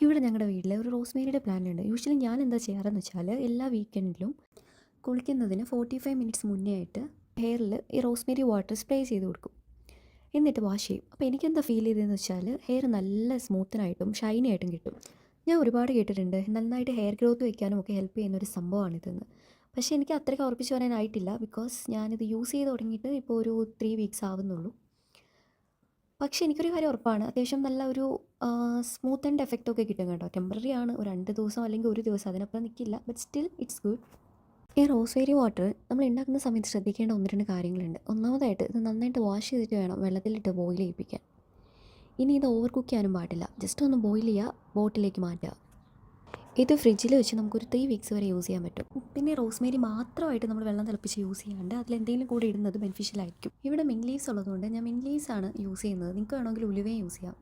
ഇവിടെ ഞങ്ങളുടെ വീട്ടിൽ ഒരു റോസ്മേരിയുടെ പ്ലാന്റ് ഉണ്ട്. യൂഷ്വലി ഞാൻ എന്താ ചെയ്യാറെന്ന് വെച്ചാൽ എല്ലാ വീക്കെൻഡിലും കുളിക്കുന്നതിന് 45 മിനിറ്റ്സ് മുന്നേ ആയിട്ട് ഹെയറിൽ ഈ റോസ്മേരി വാട്ടർ സ്പ്രേ ചെയ്ത് കൊടുക്കും. എന്നിട്ട് വാഷ് ചെയ്യും. അപ്പോൾ എനിക്കെന്താ ഫീൽ ചെയ്തതെന്ന് വെച്ചാൽ ഹെയർ നല്ല സ്മൂത്തനായിട്ടും ഷൈനി ആയിട്ടും കിട്ടും. ഞാൻ ഒരുപാട് കേട്ടിട്ടുണ്ട് നന്നായിട്ട് ഹെയർ ഗ്രോത്ത് വയ്ക്കാനും ഒക്കെ ഹെൽപ്പ് ചെയ്യുന്ന ഒരു സംഭവമാണിതെന്ന്. പക്ഷേ എനിക്ക് അത്രയ്ക്ക് ഉറപ്പിച്ച് പറയാനായിട്ടില്ല. ബിക്കോസ് ഞാനിത് യൂസ് ചെയ്ത് തുടങ്ങിയിട്ട് ഇപ്പോൾ ഒരു 3 വീക്സ് ആവുന്നുള്ളൂ. പക്ഷേ എനിക്കൊരു കാര്യം ഉറപ്പാണ്, അത്യാവശ്യം നല്ല ഒരു സ്മൂത്ത് ആൻഡ് എഫക്റ്റൊക്കെ കിട്ടും കേട്ടോ. ടെമ്പററി ആണ്, ഒരു 2 ദിവസം അല്ലെങ്കിൽ ഒരു ദിവസം, അതിനപ്പുറം നിൽക്കില്ല. But still it's good. ഈ റോസ്മേരി വാട്ടർ നമ്മൾ ഉണ്ടാക്കുന്ന സമയത്ത് ശ്രദ്ധിക്കേണ്ട 1-2 കാര്യങ്ങളുണ്ട്. ഒന്നാമതായിട്ട് ഇത് നന്നായിട്ട് വാഷ് ചെയ്തിട്ട് വേണം വെള്ളത്തിലിട്ട് ബോയിൽ ചെയ്യിപ്പിക്കാൻ. ഇനി ഇത് ഓവർ കുക്ക് ചെയ്യാനും പാടില്ല. ജസ്റ്റ് ഒന്ന് ബോയിൽ ചെയ്യുക, ബോട്ടിലേക്ക് മാറ്റുക. ഇത് ഫ്രിഡ്ജിൽ വെച്ച് നമുക്കൊരു 3 വീക്സ് വരെ യൂസ് ചെയ്യാൻ പറ്റും. പിന്നെ റോസ്മേരി മാത്രമായിട്ട് നമ്മൾ വെള്ളം തിളപ്പിച്ച് യൂസ് ചെയ്യാണ്ട് അതിലെന്തെങ്കിലും കൂടി ഇടുന്നത് ബെനിഫിഷ്യൽ ആയിരിക്കും. ഇവിടെ മിൻറ്റ് ലീവ്സ് ഉള്ളതുകൊണ്ട് ഞാൻ മിൻറ്റ് ലീവ്സ് ആണ് യൂസ് ചെയ്യുന്നത്. നിങ്ങൾക്ക് വേണമെങ്കിൽ ഉലുവയും യൂസ് ചെയ്യാം.